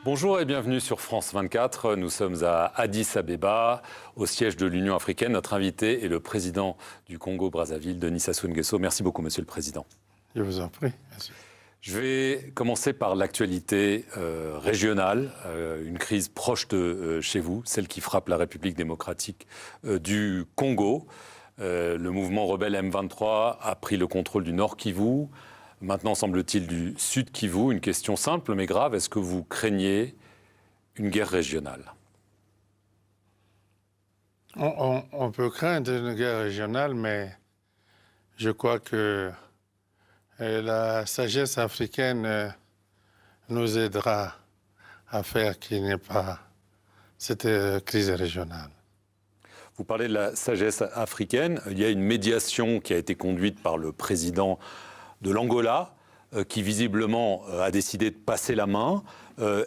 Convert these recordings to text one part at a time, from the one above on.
Bonjour et bienvenue sur France 24. Nous sommes à Addis Abeba, au siège de l'Union africaine. Notre invité est le président du Congo-Brazzaville, Denis Sassou Nguesso. Merci beaucoup, Monsieur le Président. Je vous en prie. Merci. Je vais commencer par l'actualité régionale, une crise proche de chez vous, celle qui frappe la République démocratique du Congo. Le mouvement rebelle M23 a pris le contrôle du Nord Kivu. Maintenant, semble-t-il, du Sud Kivu. Une question simple mais grave. Est-ce que vous craignez une guerre régionale ? On peut craindre une guerre régionale, mais je crois que la sagesse africaine nous aidera à faire qu'il n'y ait pas cette crise régionale. Vous parlez de la sagesse africaine. Il y a une médiation qui a été conduite par le président de l'Angola, qui visiblement a décidé de passer la main.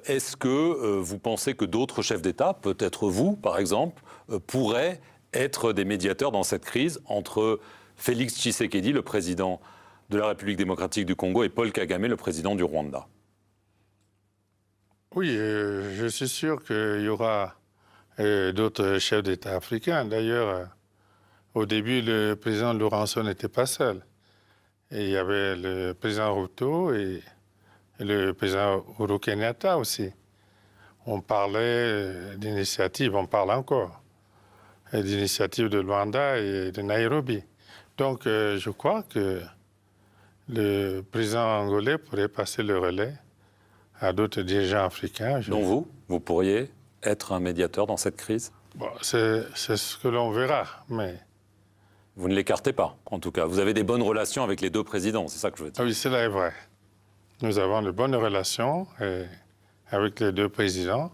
Est-ce que vous pensez que d'autres chefs d'État, peut-être vous par exemple, pourraient être des médiateurs dans cette crise entre Félix Tshisekedi, le président de la République démocratique du Congo, et Paul Kagame, le président du Rwanda? Oui, je suis sûr qu'il y aura d'autres chefs d'État africains. D'ailleurs, au début, le président Lourenço n'était pas seul. Et il y avait le président Ruto et le président Uhuru Kenyatta aussi. On parlait d'initiatives, on parle encore, d'initiatives de Luanda et de Nairobi. Donc je crois que le président angolais pourrait passer le relais à d'autres dirigeants africains. Donc vous pourriez être un médiateur dans cette crise? Bon, c'est ce que l'on verra, mais... Vous ne l'écartez pas, en tout cas. Vous avez des bonnes relations avec les deux présidents, c'est ça que je veux dire. Oui, cela est vrai. Nous avons de bonnes relations avec les deux présidents.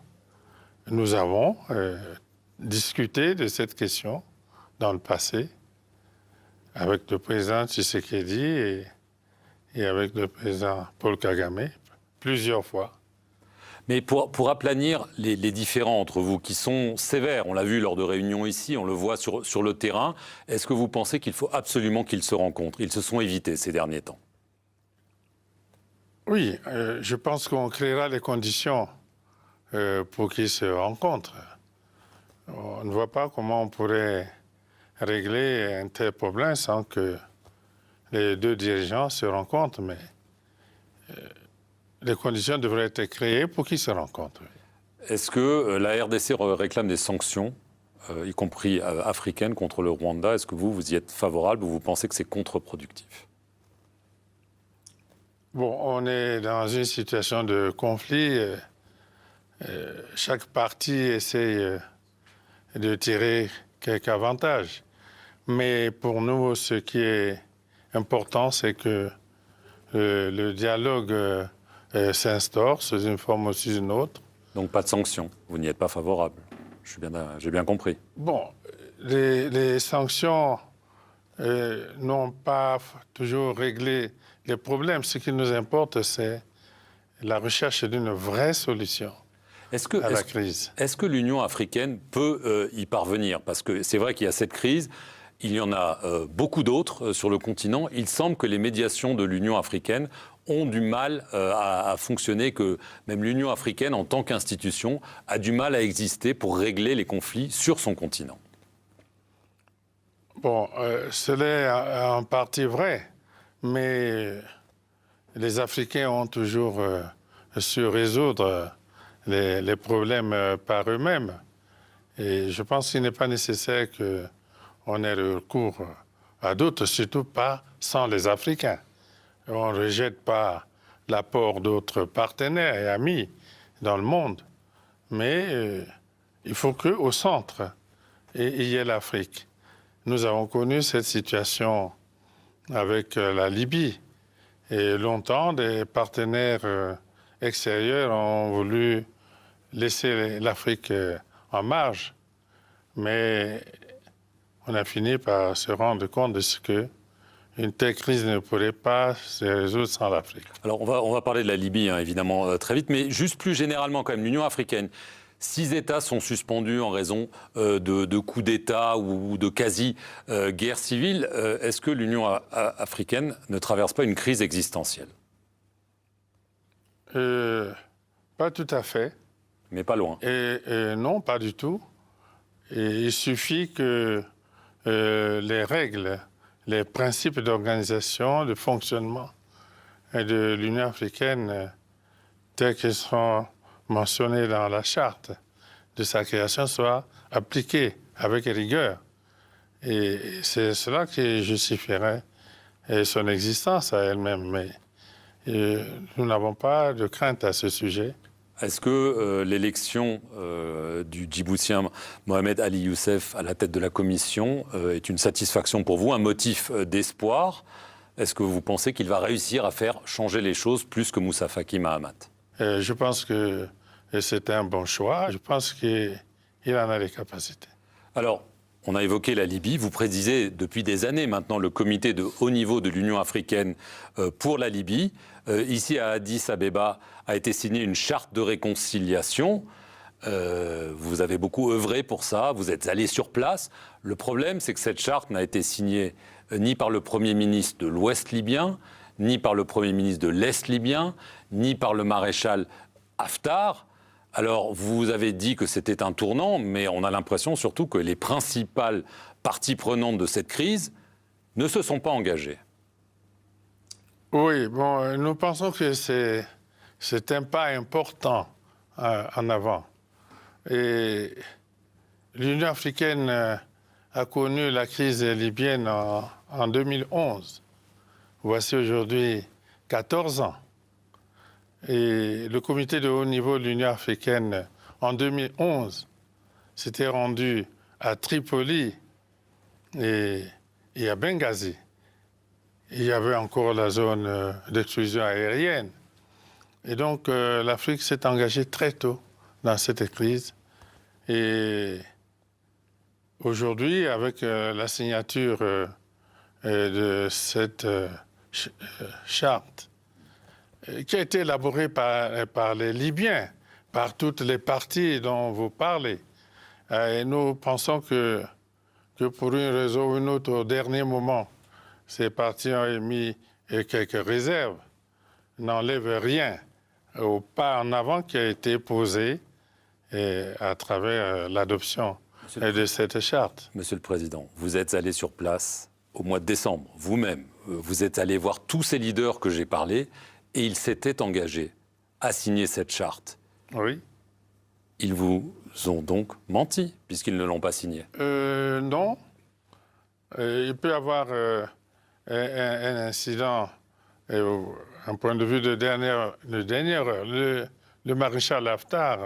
Nous avons discuté de cette question dans le passé avec le président Tshisekedi et avec le président Paul Kagame, plusieurs fois. Mais pour aplanir les différends entre vous, qui sont sévères, on l'a vu lors de réunions ici, on le voit sur le terrain, est-ce que vous pensez qu'il faut absolument qu'ils se rencontrent? Ils se sont évités ces derniers temps. Oui, je pense qu'on créera les conditions pour qu'ils se rencontrent. On ne voit pas comment on pourrait régler un tel problème sans que les deux dirigeants se rencontrent, mais les conditions devraient être créées pour qu'ils se rencontrent. Est-ce que la RDC réclame des sanctions, y compris africaines, contre le Rwanda? Est-ce que vous y êtes favorable ou vous pensez que c'est contre-productif? Bon, on est dans une situation de conflit. Chaque partie essaie de tirer quelques avantages. Mais pour nous, ce qui est important, c'est que le dialogue s'instaure sous une forme ou sous une autre. Donc pas de sanctions, vous n'y êtes pas favorable. J'ai bien compris. Bon, les sanctions n'ont pas toujours réglé les problèmes. Ce qui nous importe, c'est la recherche d'une vraie solution à la crise. Est-ce que l'Union africaine peut y parvenir? Parce que c'est vrai qu'il y a cette crise, il y en a beaucoup d'autres sur le continent. Il semble que les médiations de l'Union africaine ont du mal à fonctionner, que même l'Union africaine, en tant qu'institution, a du mal à exister pour régler les conflits sur son continent. Bon, cela est en partie vrai, mais les Africains ont toujours su résoudre les problèmes par eux-mêmes. Et je pense qu'il n'est pas nécessaire qu'on ait recours à d'autres, surtout pas sans les Africains. On ne rejette pas l'apport d'autres partenaires et amis dans le monde, mais il faut qu'au centre, il y ait l'Afrique. Nous avons connu cette situation avec la Libye. Et longtemps, des partenaires extérieurs ont voulu laisser l'Afrique en marge. Mais on a fini par se rendre compte de ce que une telle crise ne pourrait pas se résoudre sans l'Afrique. Alors on va parler de la Libye, hein, évidemment, très vite, mais juste plus généralement quand même, l'Union africaine. 6 États sont suspendus en raison de coups d'État ou de quasi-guerre civile. Est-ce que l'Union africaine ne traverse pas une crise existentielle? Pas Pas tout à fait. Mais pas loin. Et non, pas du tout. Et il suffit que les règles, les principes d'organisation, de fonctionnement de l'Union africaine, tels qu'ils sont mentionnés dans la charte de sa création, soient appliqués avec rigueur. Et c'est cela qui justifierait son existence à elle-même. Mais nous n'avons pas de crainte à ce sujet. Est-ce que l'élection du Djiboutien Mohamed Ali Youssef à la tête de la Commission est une satisfaction pour vous, un motif d'espoir? Est-ce que vous pensez qu'il va réussir à faire changer les choses plus que Moussa Faki Mahamat? Je pense que c'est un bon choix. Je pense qu'il en a les capacités. Alors, on a évoqué la Libye. Vous présidez depuis des années maintenant le comité de haut niveau de l'Union africaine pour la Libye. Ici, à Addis Abeba, a été signée une charte de réconciliation. Vous avez beaucoup œuvré pour ça. Vous êtes allé sur place. Le problème, c'est que cette charte n'a été signée ni par le Premier ministre de l'Ouest libyen, ni par le Premier ministre de l'Est libyen, ni par le maréchal Haftar. Alors, vous avez dit que c'était un tournant, mais on a l'impression surtout que les principales parties prenantes de cette crise ne se sont pas engagées. Oui, bon, nous pensons que c'est un pas important en avant. Et l'Union africaine a connu la crise libyenne en 2011. Voici aujourd'hui 14 ans. Et le comité de haut niveau de l'Union africaine, en 2011, s'était rendu à Tripoli et à Benghazi. Il y avait encore la zone d'exclusion aérienne. Et donc, l'Afrique s'est engagée très tôt dans cette crise. Et aujourd'hui, avec la signature de cette charte, qui a été élaborée par les Libyens, par toutes les parties dont vous parlez. Et nous pensons que pour une raison ou une autre, au dernier moment, ces parties ont émis quelques réserves, n'enlèvent rien au pas en avant qui a été posé à travers l'adoption de cette charte. Monsieur le Président, vous êtes allé sur place au mois de décembre, vous-même. Vous êtes allé voir tous ces leaders que j'ai parlé et ils s'étaient engagés à signer cette charte. Oui. Ils vous ont donc menti, puisqu'ils ne l'ont pas signée. Non. Il peut y avoir un incident, un point de vue de dernière heure. Le maréchal Haftar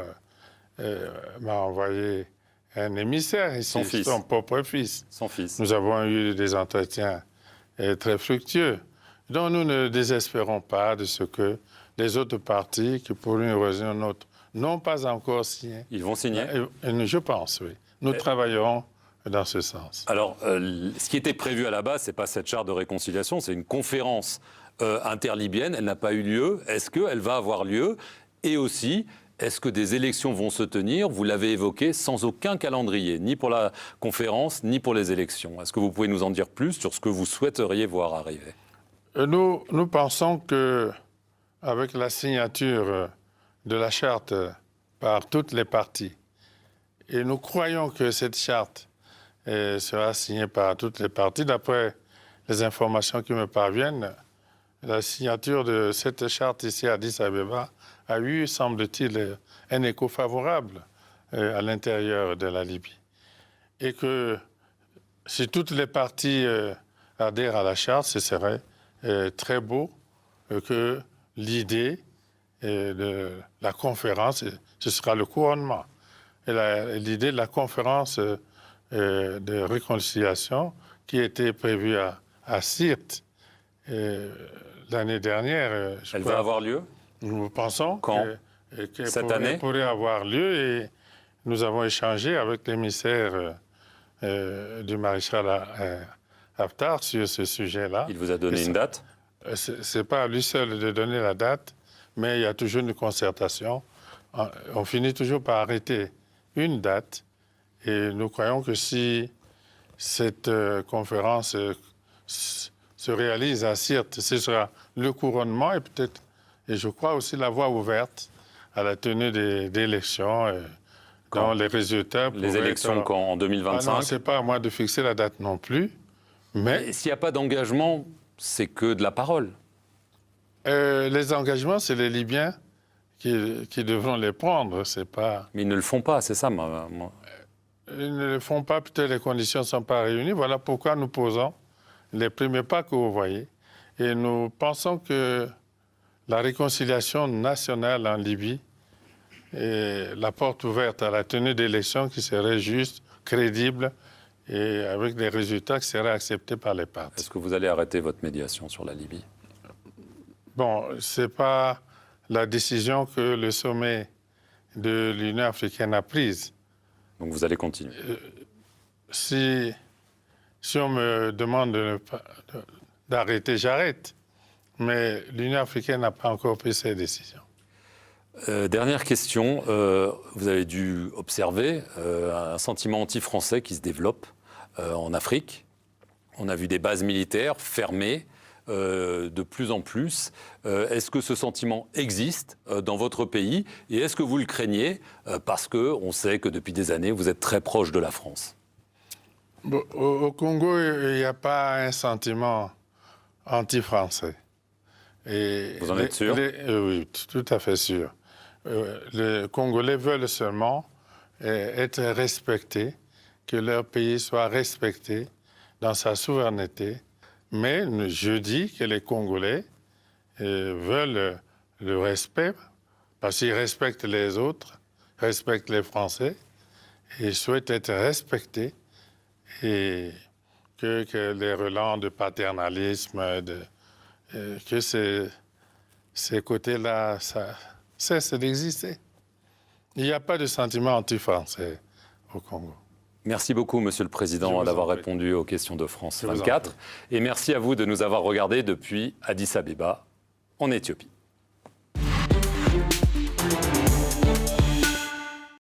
m'a envoyé un émissaire ici, son propre fils. Son fils. Nous avons eu des entretiens très fructueux. Donc nous ne désespérons pas de ce que les autres partis, qui pour une raison ou une autre, n'ont pas encore signé. Ils vont signer? Je pense, oui. Nous travaillerons dans ce sens. Alors, ce qui était prévu à la base, ce n'est pas cette charte de réconciliation, c'est une conférence interlibyenne. Elle n'a pas eu lieu. Est-ce qu'elle va avoir lieu? Et aussi, est-ce que des élections vont se tenir? Vous l'avez évoqué, sans aucun calendrier, ni pour la conférence, ni pour les élections. Est-ce que vous pouvez nous en dire plus sur ce que vous souhaiteriez voir arriver? Nous pensons qu'avec la signature de la charte par toutes les parties, et nous croyons que cette charte sera signée par toutes les parties, d'après les informations qui me parviennent, la signature de cette charte ici à Addis Abeba a eu, semble-t-il, un écho favorable à l'intérieur de la Libye. Et que si toutes les parties adhèrent à la charte, ce serait très beau que l'idée de la conférence, ce sera le couronnement, et l'idée de la conférence de réconciliation qui était prévue à Sirte l'année dernière. Elle va avoir lieu? Nous pensons qu'elle pourrait avoir lieu, et nous avons échangé avec l'émissaire du maréchal Haftar sur ce sujet-là. Il vous a donné une date? Ce n'est pas à lui seul de donner la date, mais il y a toujours une concertation. On finit toujours par arrêter une date, et nous croyons que si cette conférence se réalise à Sirte, ce sera le couronnement et peut-être, et je crois aussi, la voie ouverte à la tenue d'élections. Dans les résultats. Les élections quand, en 2025? Non, c'est pas à moi de fixer la date non plus. Mais s'il n'y a pas d'engagement, c'est que de la parole. Les engagements, c'est les Libyens qui devront les prendre. C'est pas. Mais ils ne le font pas, c'est ça. Ils ne le font pas, peut-être les conditions ne sont pas réunies. Voilà pourquoi nous posons les premiers pas que vous voyez. Et nous pensons que la réconciliation nationale en Libye est la porte ouverte à la tenue d'élections qui seraient justes, crédibles et avec des résultats qui seraient acceptés par les parties. Est-ce que vous allez arrêter votre médiation sur la Libye? Bon, ce n'est pas la décision que le sommet de l'Union africaine a prise. Donc vous allez continuer? Si on me demande d'arrêter, j'arrête. Mais l'Union africaine n'a pas encore pris ses décisions. Dernière question. Vous avez dû observer un sentiment anti-français qui se développe en Afrique. On a vu des bases militaires fermées de plus en plus. Est-ce que ce sentiment existe dans votre pays? Et est-ce que vous le craignez? Parce qu'on sait que depuis des années, vous êtes très proche de la France. Bon, au Congo, il n'y a pas un sentiment anti-français. Vous en êtes sûr? Oui, tout à fait sûr. Les Congolais veulent seulement être respectés, que leur pays soit respecté dans sa souveraineté. Mais je dis que les Congolais veulent le respect parce qu'ils respectent les autres, respectent les Français et souhaitent être respectés et que les relents de paternalisme, que ces côtés-là cessent d'exister. Il n'y a pas de sentiment anti-français au Congo. Merci beaucoup, Monsieur le Président, d'avoir répondu aux questions de France 24. Et merci à vous de nous avoir regardés depuis Addis Abeba, en Éthiopie.